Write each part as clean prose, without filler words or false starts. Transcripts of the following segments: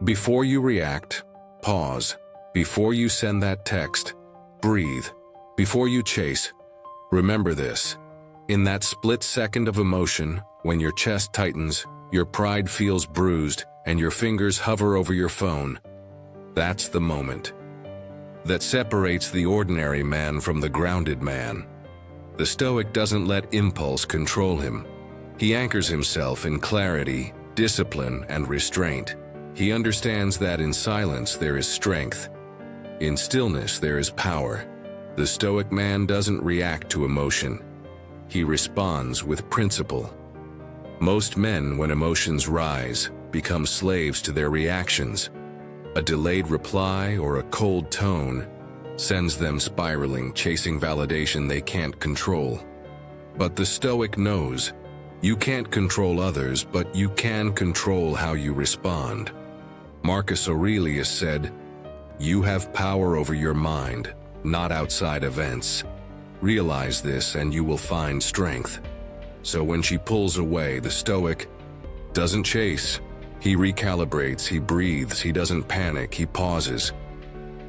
Before you react, pause. Before you send that text, breathe. Before you chase, remember this. In that split second of emotion, when your chest tightens, your pride feels bruised, and your fingers hover over your phone, that's the moment that separates the ordinary man from the grounded man. The Stoic doesn't let impulse control him. He anchors himself in clarity, discipline, and restraint. He understands that in silence there is strength. In stillness there is power. The Stoic man doesn't react to emotion. He responds with principle. Most men, when emotions rise, become slaves to their reactions. A delayed reply or a cold tone sends them spiraling, chasing validation they can't control. But the Stoic knows, you can't control others, but you can control how you respond. Marcus Aurelius said, "You have power over your mind, not outside events. Realize this and you will find strength." So when she pulls away, the Stoic doesn't chase. He recalibrates, he breathes, he doesn't panic, he pauses.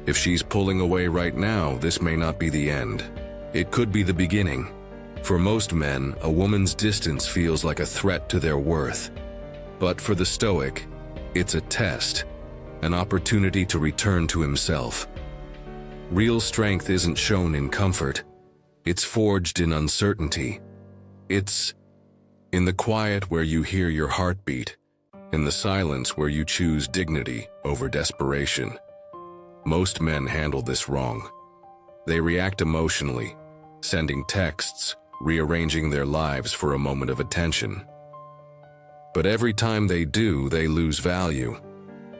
If she's pulling away right now, this may not be the end. It could be the beginning. For most men, a woman's distance feels like a threat to their worth. But for the Stoic, it's a test, an opportunity to return to himself. Real strength isn't shown in comfort. It's forged in uncertainty. It's in the quiet where you hear your heartbeat, in the silence where you choose dignity over desperation. Most men handle this wrong. They react emotionally, sending texts, rearranging their lives for a moment of attention. But every time they do, they lose value.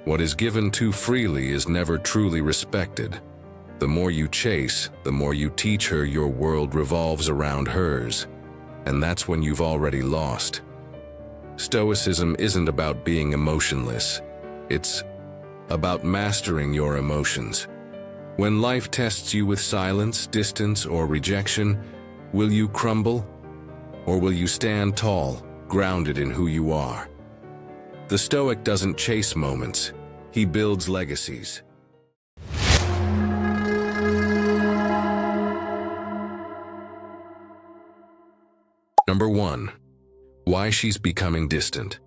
What is given too freely is never truly respected. The more you chase, the more you teach her your world revolves around hers. And that's when you've already lost. Stoicism isn't about being emotionless. It's about mastering your emotions. When life tests you with silence, distance, or rejection, will you crumble? Or will you stand tall, grounded in who you are? The Stoic doesn't chase moments. He builds legacies. Number 1. Why she's becoming distant.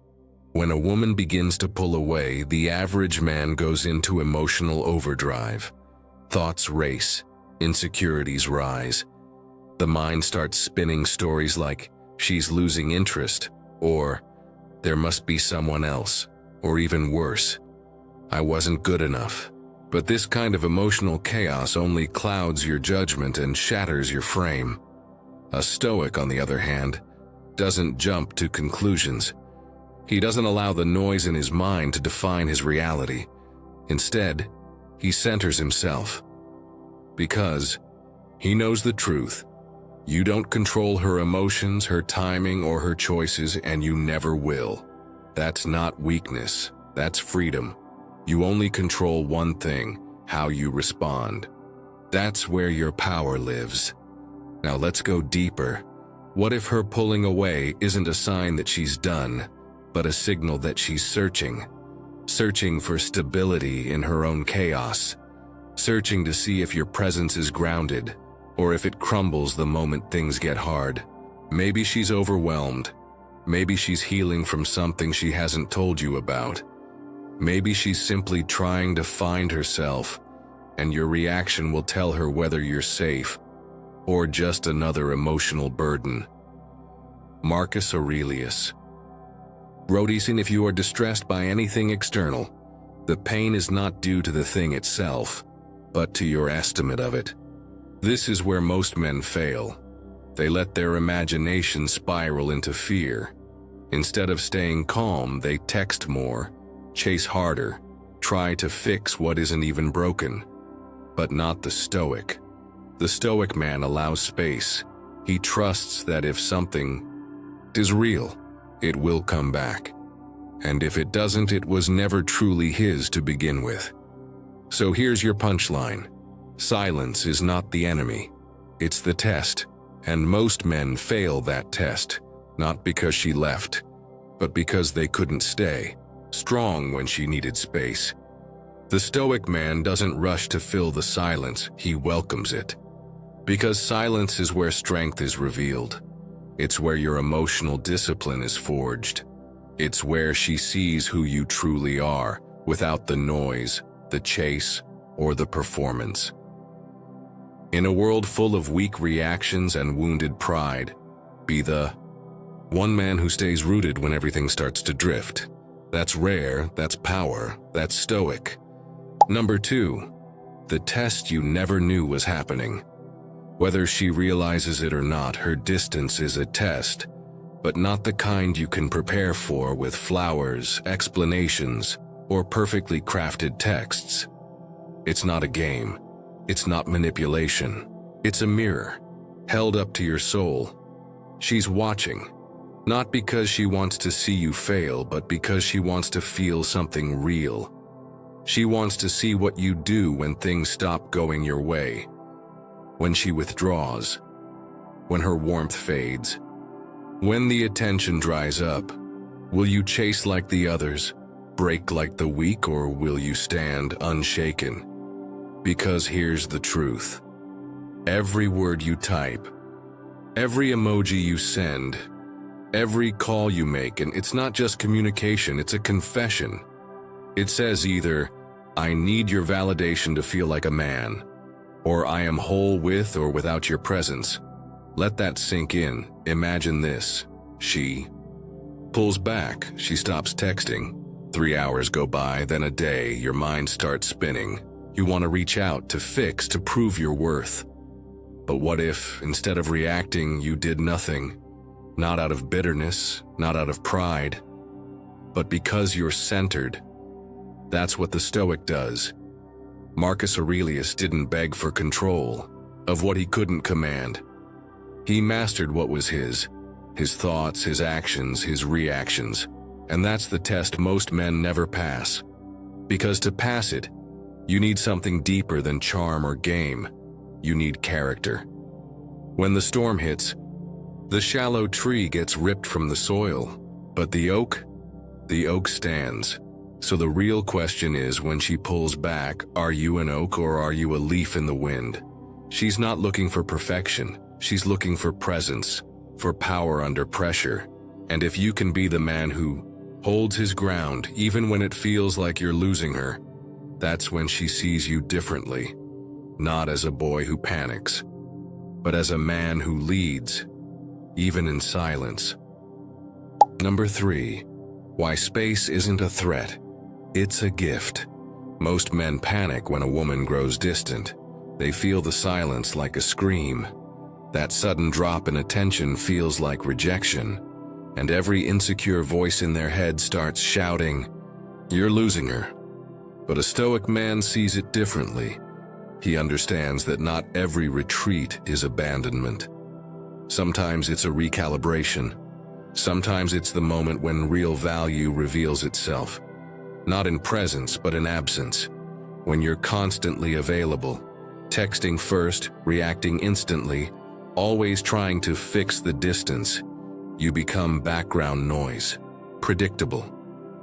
When a woman begins to pull away, the average man goes into emotional overdrive. Thoughts race, insecurities rise. The mind starts spinning stories like, she's losing interest, or there must be someone else, or even worse, I wasn't good enough. But this kind of emotional chaos only clouds your judgment and shatters your frame. A Stoic, on the other hand, doesn't jump to conclusions. He doesn't allow the noise in his mind to define his reality. Instead, he centers himself. Because he knows the truth. You don't control her emotions, her timing, or her choices, and you never will. That's not weakness, that's freedom. You only control one thing, how you respond. That's where your power lives. Now let's go deeper. What if her pulling away isn't a sign that she's done, but a signal that she's searching? Searching for stability in her own chaos. Searching to see if your presence is grounded, or if it crumbles the moment things get hard. Maybe she's overwhelmed. Maybe she's healing from something she hasn't told you about. Maybe she's simply trying to find herself, and your reaction will tell her whether you're safe or just another emotional burden. Marcus Aurelius wrote, "Even if you are distressed by anything external, the pain is not due to the thing itself, but to your estimate of it." This is where most men fail. They let their imagination spiral into fear. Instead of staying calm, they text more, chase harder, try to fix what isn't even broken. But not the Stoic. The Stoic man allows space. He trusts that if something is real, it will come back. And if it doesn't, it was never truly his to begin with. So here's your punchline. Silence is not the enemy. It's the test. And most men fail that test, not because she left, but because they couldn't stay. strong when she needed space. The Stoic man doesn't rush to fill the silence, he welcomes it. Because silence is where strength is revealed. It's where your emotional discipline is forged. It's where she sees who you truly are, without the noise, the chase, or the performance. In a world full of weak reactions and wounded pride, be the one man who stays rooted when everything starts to drift. That's rare, that's power, that's Stoic. Number 2, the test you never knew was happening. Whether she realizes it or not, her distance is a test, but not the kind you can prepare for with flowers, explanations, or perfectly crafted texts. It's not a game. It's not manipulation. It's a mirror, held up to your soul. She's watching, not because she wants to see you fail, but because she wants to feel something real. She wants to see what you do when things stop going your way. When she withdraws, when her warmth fades, when the attention dries up. Will you chase like the others, break like the weak, or will you stand unshaken? Because here's the truth. Every word you type, every emoji you send, every call you make, and it's not just communication, it's a confession. It says either, I need your validation to feel like a man, or I am whole with or without your presence. Let that sink in. Imagine this. She pulls back. She stops texting. 3 hours go by, then a day. Your mind starts spinning. You want to reach out, to fix, to prove your worth. But what if, instead of reacting, you did nothing? Not out of bitterness, not out of pride, but because you're centered. That's what the Stoic does. Marcus Aurelius didn't beg for control of what he couldn't command. He mastered what was his thoughts, his actions, his reactions, and that's the test most men never pass. Because to pass it, you need something deeper than charm or game. You need character. When the storm hits, the shallow tree gets ripped from the soil, but the oak stands. So the real question is, when she pulls back, are you an oak or are you a leaf in the wind? She's not looking for perfection. She's looking for presence, for power under pressure. And if you can be the man who holds his ground even when it feels like you're losing her, that's when she sees you differently. Not as a boy who panics, but as a man who leads, even in silence. Number 3, why space isn't a threat. It's a gift. Most men panic when a woman grows distant. They feel the silence like a scream. That sudden drop in attention feels like rejection, and every insecure voice in their head starts shouting, "You're losing her." But a Stoic man sees it differently. He understands that not every retreat is abandonment. Sometimes it's a recalibration. Sometimes it's the moment when real value reveals itself. Not in presence, but in absence. When you're constantly available, texting first, reacting instantly, always trying to fix the distance, you become background noise. Predictable,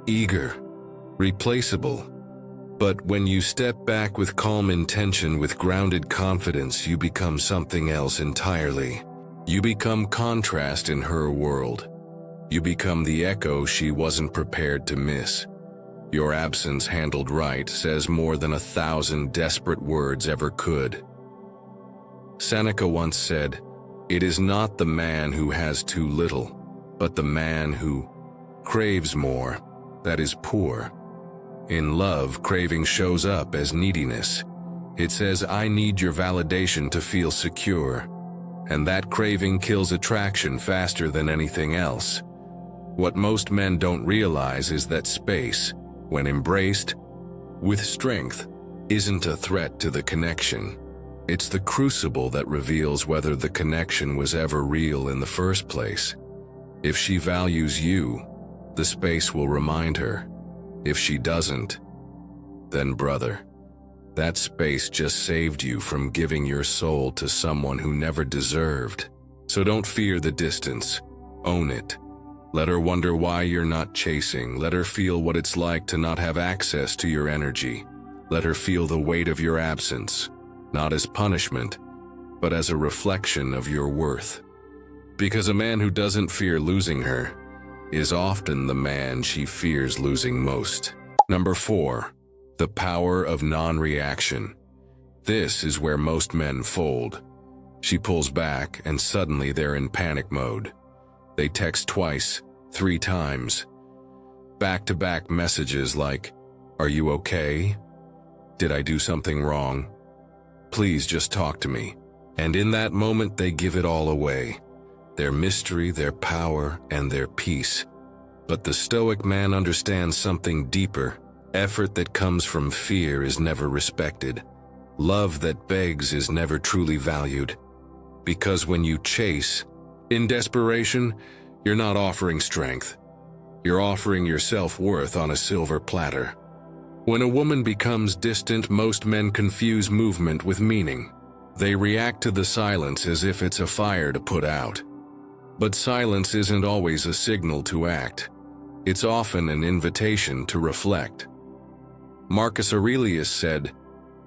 eager, replaceable. But when you step back with calm intention, with grounded confidence, you become something else entirely. You become contrast in her world. You become the echo she wasn't prepared to miss. Your absence, handled right, says more than 1,000 desperate words ever could. Seneca once said, "It is not the man who has too little, but the man who craves more that is poor." In love, craving shows up as neediness. It says, "I need your validation to feel secure." And that craving kills attraction faster than anything else. What most men don't realize is that space, when embraced with strength, isn't a threat to the connection. It's the crucible that reveals whether the connection was ever real in the first place. If she values you, the space will remind her. If she doesn't, then brother, that space just saved you from giving your soul to someone who never deserved. So don't fear the distance. Own it. Let her wonder why you're not chasing. Let her feel what it's like to not have access to your energy. Let her feel the weight of your absence, not as punishment, but as a reflection of your worth. Because a man who doesn't fear losing her is often the man she fears losing most. Number 4, the power of non-reaction. This is where most men fold. She pulls back and suddenly they're in panic mode. They text twice, 3 times. Back-to-back messages like, "Are you okay? Did I do something wrong? Please just talk to me." And in that moment they give it all away. Their mystery, their power, and their peace. But the Stoic man understands something deeper. Effort that comes from fear is never respected. Love that begs is never truly valued. Because when you chase, in desperation, you're not offering strength. You're offering your self-worth on a silver platter. When a woman becomes distant, most men confuse movement with meaning. They react to the silence as if it's a fire to put out. But silence isn't always a signal to act. It's often an invitation to reflect. Marcus Aurelius said,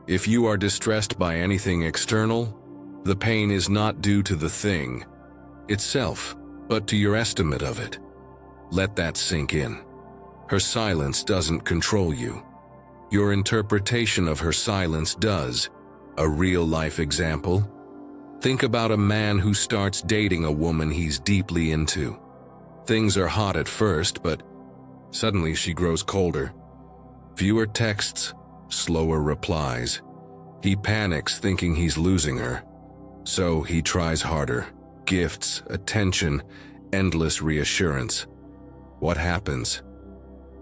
"If you are distressed by anything external, the pain is not due to the thing itself, but to your estimate of it." Let that sink in. Her silence doesn't control you. Your interpretation of her silence does. A real-life example? Think about a man who starts dating a woman he's deeply into. Things are hot at first, but suddenly she grows colder. Fewer texts, slower replies. He panics thinking he's losing her. So he tries harder. Gifts, attention, endless reassurance. What happens?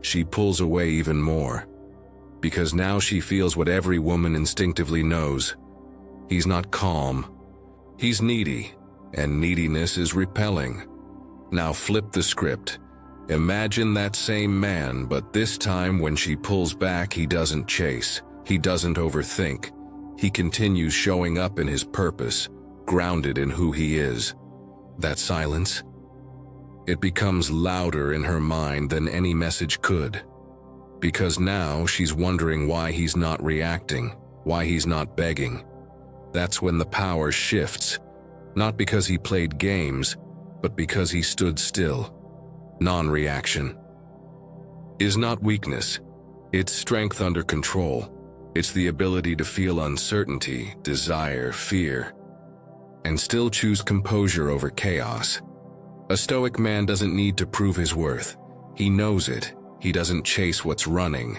She pulls away even more. Because now she feels what every woman instinctively knows. He's not calm. He's needy, and neediness is repelling. Now flip the script. Imagine that same man, but this time when she pulls back, he doesn't chase. He doesn't overthink. He continues showing up in his purpose, grounded in who he is. That silence? It becomes louder in her mind than any message could. Because now she's wondering why he's not reacting, why he's not begging. That's when the power shifts, not because he played games, but because he stood still. Non-reaction is not weakness. It's strength under control. It's the ability to feel uncertainty, desire, fear, and still choose composure over chaos. A Stoic man doesn't need to prove his worth. He knows it. He doesn't chase what's running.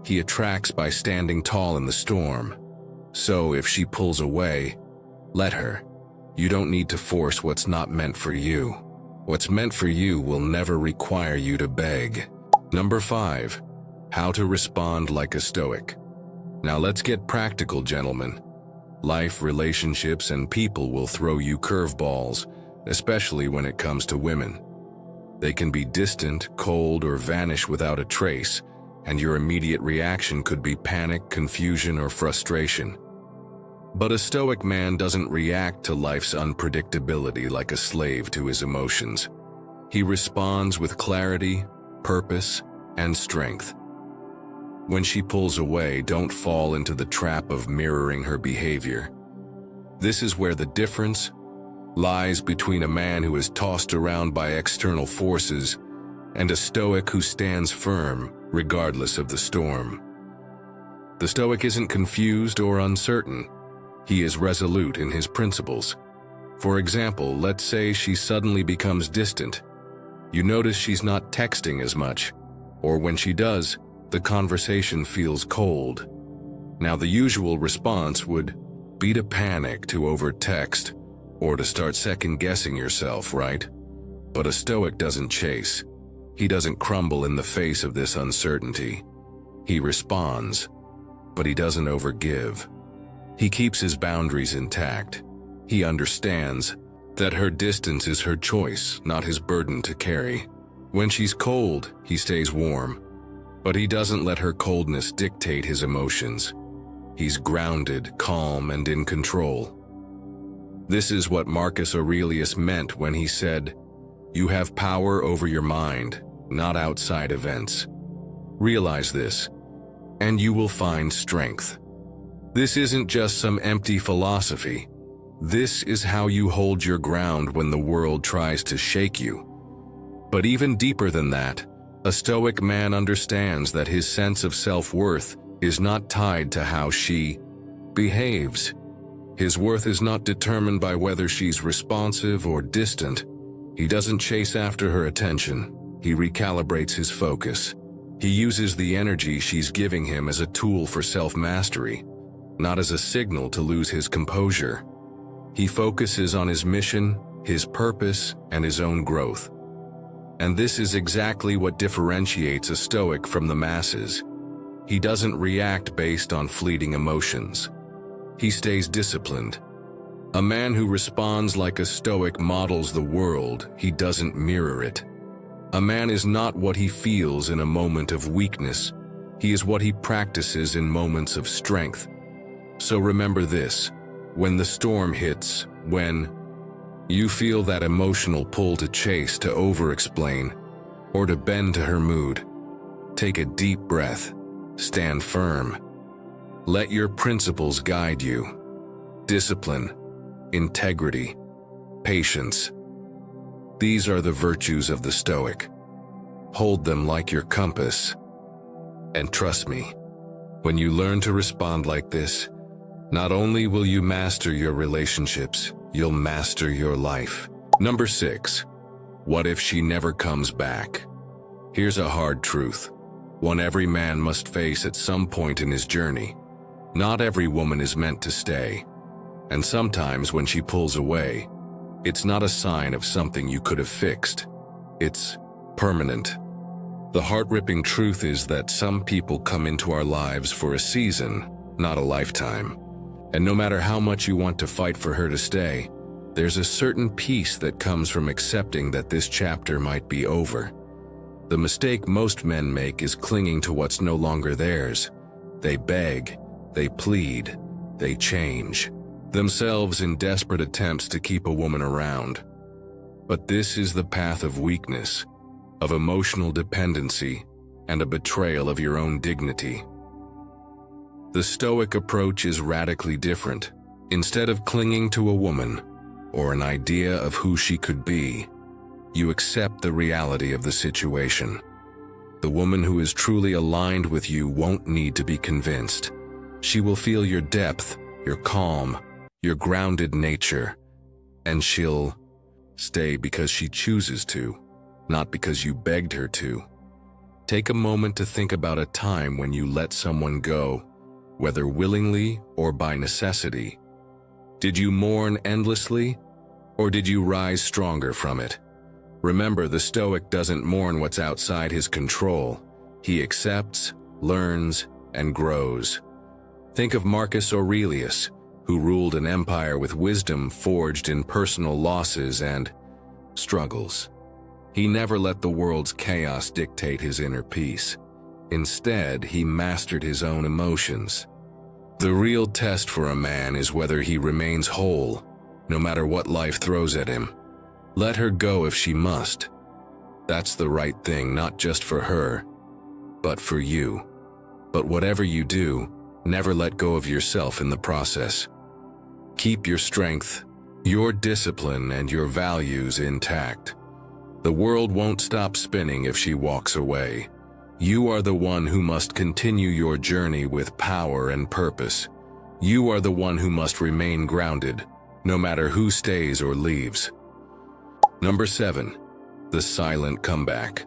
He attracts by standing tall in the storm. So if she pulls away, let her. You don't need to force what's not meant for you. What's meant for you will never require you to beg. Number 5, how to respond like a Stoic. Now let's get practical, gentlemen. Life, relationships, and people will throw you curveballs, especially when it comes to women. They can be distant, cold, or vanish without a trace, and your immediate reaction could be panic, confusion, or frustration. But a Stoic man doesn't react to life's unpredictability like a slave to his emotions. He responds with clarity, purpose, and strength. When she pulls away, don't fall into the trap of mirroring her behavior. This is where the difference lies between a man who is tossed around by external forces and a Stoic who stands firm regardless of the storm. The Stoic isn't confused or uncertain. He is resolute in his principles. For example, let's say she suddenly becomes distant. You notice she's not texting as much, or when she does, the conversation feels cold. Now the usual response would be to panic, to over-text, or to start second-guessing yourself, right? But a Stoic doesn't chase. He doesn't crumble in the face of this uncertainty. He responds, but he doesn't overgive. He keeps his boundaries intact. He understands that her distance is her choice, not his burden to carry. When she's cold, he stays warm, but he doesn't let her coldness dictate his emotions. He's grounded, calm, and in control. This is what Marcus Aurelius meant when he said, You have power over your mind, not outside events. Realize this, and you will find strength. This isn't just some empty philosophy. This is how you hold your ground when the world tries to shake you. But even deeper than that, a Stoic man understands that his sense of self-worth is not tied to how she behaves. His worth is not determined by whether she's responsive or distant. He doesn't chase after her attention. He recalibrates his focus. He uses the energy she's giving him as a tool for self-mastery, not as a signal to lose his composure. He focuses on his mission, his purpose, and his own growth. And this is exactly what differentiates a Stoic from the masses. He doesn't react based on fleeting emotions. He stays disciplined. A man who responds like a Stoic models the world, he doesn't mirror it. A man is not what he feels in a moment of weakness. He is what he practices in moments of strength. So remember this, when the storm hits, when you feel that emotional pull to chase, to over-explain, or to bend to her mood, take a deep breath, stand firm. Let your principles guide you. Discipline, integrity, patience. These are the virtues of the Stoic. Hold them like your compass. And trust me, when you learn to respond like this, not only will you master your relationships, you'll master your life. Number 6. What if she never comes back? Here's a hard truth, one every man must face at some point in his journey. Not every woman is meant to stay. And sometimes when she pulls away, it's not a sign of something you could have fixed. It's permanent. The heart-ripping truth is that some people come into our lives for a season, not a lifetime. And no matter how much you want to fight for her to stay, there's a certain peace that comes from accepting that this chapter might be over. The mistake most men make is clinging to what's no longer theirs. They beg, they plead, they change themselves in desperate attempts to keep a woman around. But this is the path of weakness, of emotional dependency, and a betrayal of your own dignity. The Stoic approach is radically different. Instead of clinging to a woman, or an idea of who she could be, you accept the reality of the situation. The woman who is truly aligned with you won't need to be convinced. She will feel your depth, your calm, your grounded nature, and she'll stay because she chooses to, not because you begged her to. Take a moment to think about a time when you let someone go, whether willingly or by necessity. Did you mourn endlessly, or did you rise stronger from it? Remember, the Stoic doesn't mourn what's outside his control. He accepts, learns, and grows. Think of Marcus Aurelius, who ruled an empire with wisdom forged in personal losses and struggles. He never let the world's chaos dictate his inner peace. Instead, he mastered his own emotions. The real test for a man is whether he remains whole, no matter what life throws at him. Let her go if she must. That's the right thing, not just for her, but for you. But whatever you do, never let go of yourself in the process. Keep your strength, your discipline, and your values intact. The world won't stop spinning if she walks away. You are the one who must continue your journey with power and purpose. You are the one who must remain grounded, no matter who stays or leaves. Number 7. The silent comeback.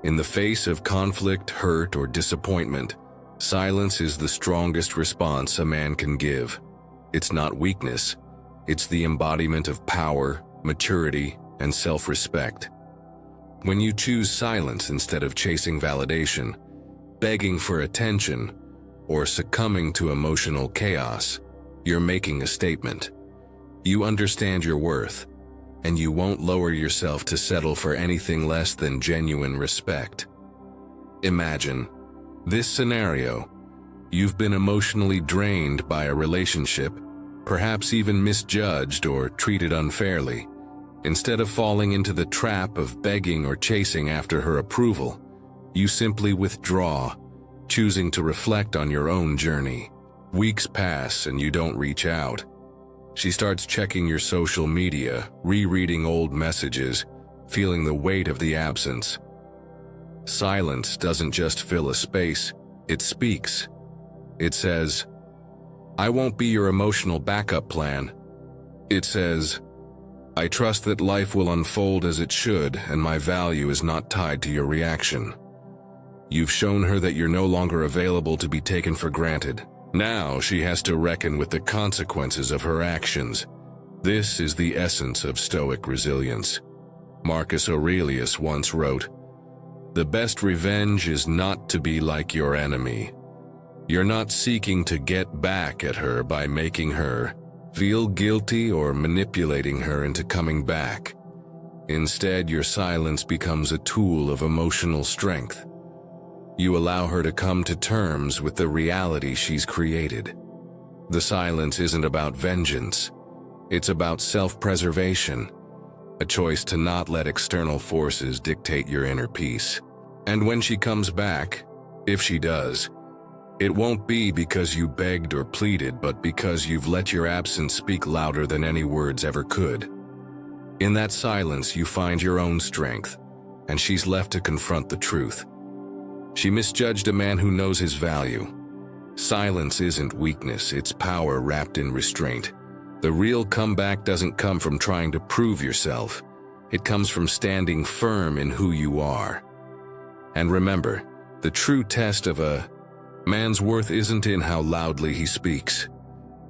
In the face of conflict, hurt, or disappointment, silence is the strongest response a man can give. It's not weakness. It's the embodiment of power, maturity, and self-respect. When you choose silence instead of chasing validation, begging for attention, or succumbing to emotional chaos, you're making a statement. You understand your worth, and you won't lower yourself to settle for anything less than genuine respect. Imagine this scenario. You've been emotionally drained by a relationship, perhaps even misjudged or treated unfairly, Instead of falling into the trap of begging or chasing after her approval, you simply withdraw, choosing to reflect on your own journey. Weeks pass and you don't reach out. She starts checking your social media, rereading old messages, feeling the weight of the absence. Silence doesn't just fill a space, it speaks. It says, "I won't be your emotional backup plan." It says, "I trust that life will unfold as it should, and my value is not tied to your reaction." You've shown her that you're no longer available to be taken for granted. Now she has to reckon with the consequences of her actions. This is the essence of Stoic resilience. Marcus Aurelius once wrote, "The best revenge is not to be like your enemy." You're not seeking to get back at her by making her feel guilty or manipulating her into coming back. Instead, your silence becomes a tool of emotional strength. You allow her to come to terms with the reality she's created. The silence isn't about vengeance. It's about self-preservation, a choice to not let external forces dictate your inner peace. And when she comes back, if she does, it won't be because you begged or pleaded, but because you've let your absence speak louder than any words ever could. In that silence, you find your own strength, and she's left to confront the truth. She misjudged a man who knows his value. Silence isn't weakness, it's power wrapped in restraint. The real comeback doesn't come from trying to prove yourself. It comes from standing firm in who you are. And remember, the true test of a man's worth isn't in how loudly he speaks.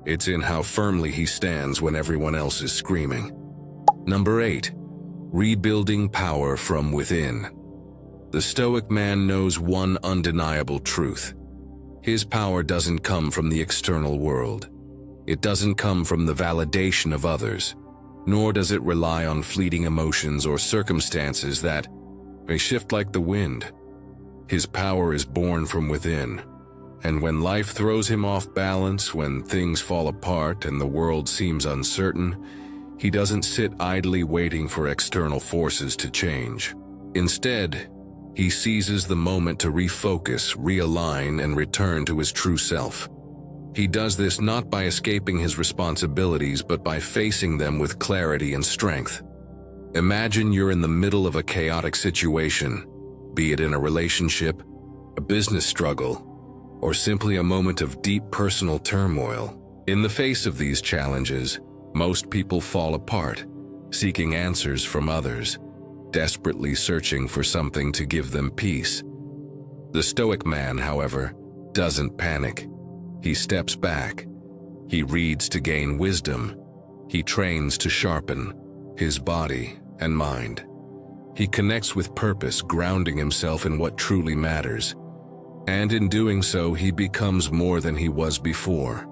It's in how firmly he stands when everyone else is screaming. Number 8. Rebuilding power from within. The Stoic man knows one undeniable truth. His power doesn't come from the external world. It doesn't come from the validation of others, nor does it rely on fleeting emotions or circumstances that may shift like the wind. His power is born from within, and when life throws him off balance, when things fall apart and the world seems uncertain, he doesn't sit idly waiting for external forces to change. Instead, he seizes the moment to refocus, realign, and return to his true self. He does this not by escaping his responsibilities, but by facing them with clarity and strength. Imagine you're in the middle of a chaotic situation, be it in a relationship, a business struggle, or simply a moment of deep personal turmoil. In the face of these challenges, most people fall apart, seeking answers from others, desperately searching for something to give them peace. The Stoic man, however, doesn't panic. He steps back. He reads to gain wisdom. He trains to sharpen his body and mind. He connects with purpose, grounding himself in what truly matters. And in doing so, he becomes more than he was before.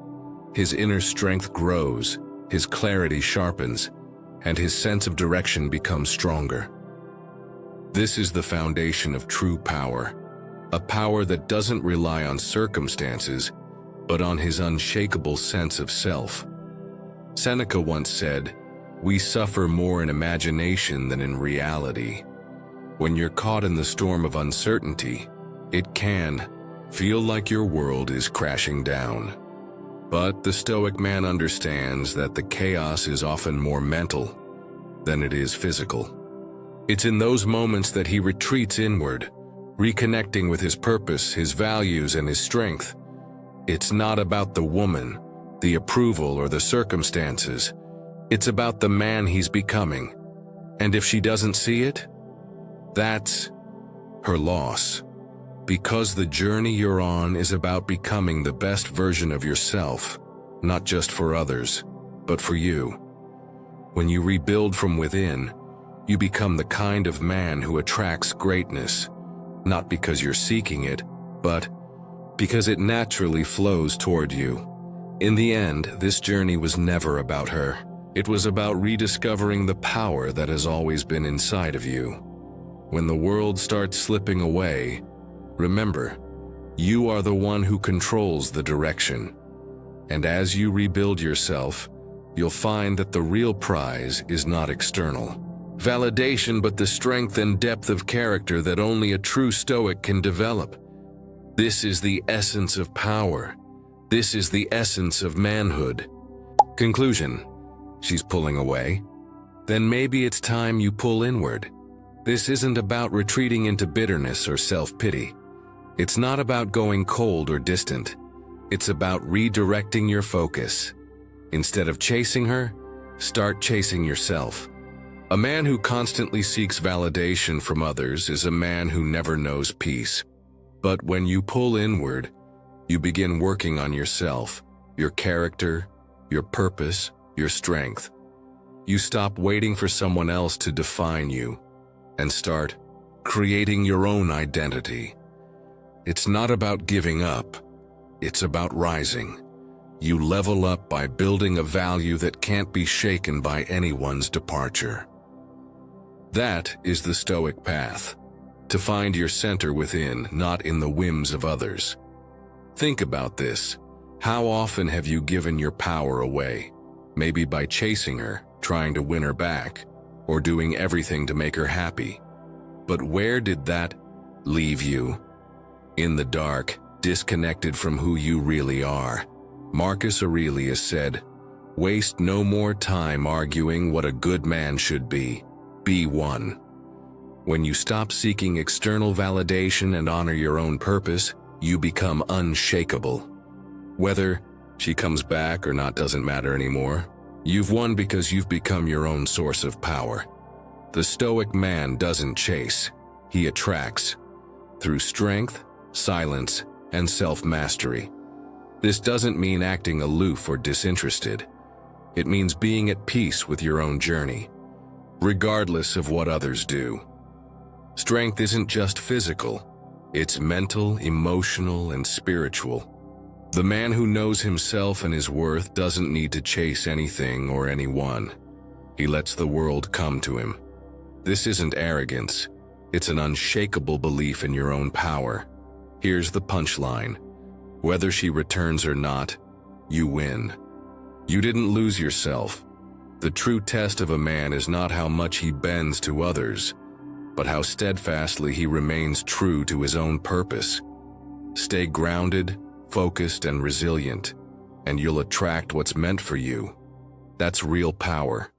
His inner strength grows, his clarity sharpens, and his sense of direction becomes stronger. This is the foundation of true power, a power that doesn't rely on circumstances, but on his unshakable sense of self. Seneca once said, "We suffer more in imagination than in reality." When you're caught in the storm of uncertainty, it can feel like your world is crashing down. But the Stoic man understands that the chaos is often more mental than it is physical. It's in those moments that he retreats inward, reconnecting with his purpose, his values, and his strength. It's not about the woman, the approval, or the circumstances. It's about the man he's becoming. And if she doesn't see it, that's her loss. Because the journey you're on is about becoming the best version of yourself, not just for others, but for you. When you rebuild from within, you become the kind of man who attracts greatness, not because you're seeking it, but because it naturally flows toward you. In the end, this journey was never about her. It was about rediscovering the power that has always been inside of you. When the world starts slipping away, remember, you are the one who controls the direction. And as you rebuild yourself, you'll find that the real prize is not external validation, but the strength and depth of character that only a true Stoic can develop. This is the essence of power. This is the essence of manhood. Conclusion: she's pulling away? Then maybe it's time you pull inward. This isn't about retreating into bitterness or self-pity. It's not about going cold or distant. It's about redirecting your focus. Instead of chasing her, start chasing yourself. A man who constantly seeks validation from others is a man who never knows peace. But when you pull inward, you begin working on yourself, your character, your purpose, your strength. You stop waiting for someone else to define you and start creating your own identity. It's not about giving up. It's about rising. You level up by building a value that can't be shaken by anyone's departure. That is the Stoic path, to find your center within, not in the whims of others. Think about this. How often have you given your power away? Maybe by chasing her, trying to win her back, or doing everything to make her happy. But where did that leave you? In the dark, disconnected from who you really are. Marcus Aurelius said, "Waste no more time arguing what a good man should be. Be one." When you stop seeking external validation and honor your own purpose, you become unshakable. Whether she comes back or not doesn't matter anymore. You've won because you've become your own source of power. The Stoic man doesn't chase, he attracts, through strength, silence, and self-mastery. This doesn't mean acting aloof or disinterested. It means being at peace with your own journey, regardless of what others do. Strength isn't just physical, it's mental, emotional, and spiritual. The man who knows himself and his worth doesn't need to chase anything or anyone. He lets the world come to him. This isn't arrogance, it's an unshakable belief in your own power. Here's the punchline. Whether she returns or not, you win. You didn't lose yourself. The true test of a man is not how much he bends to others, but how steadfastly he remains true to his own purpose. Stay grounded, focused, and resilient, and you'll attract what's meant for you. That's real power.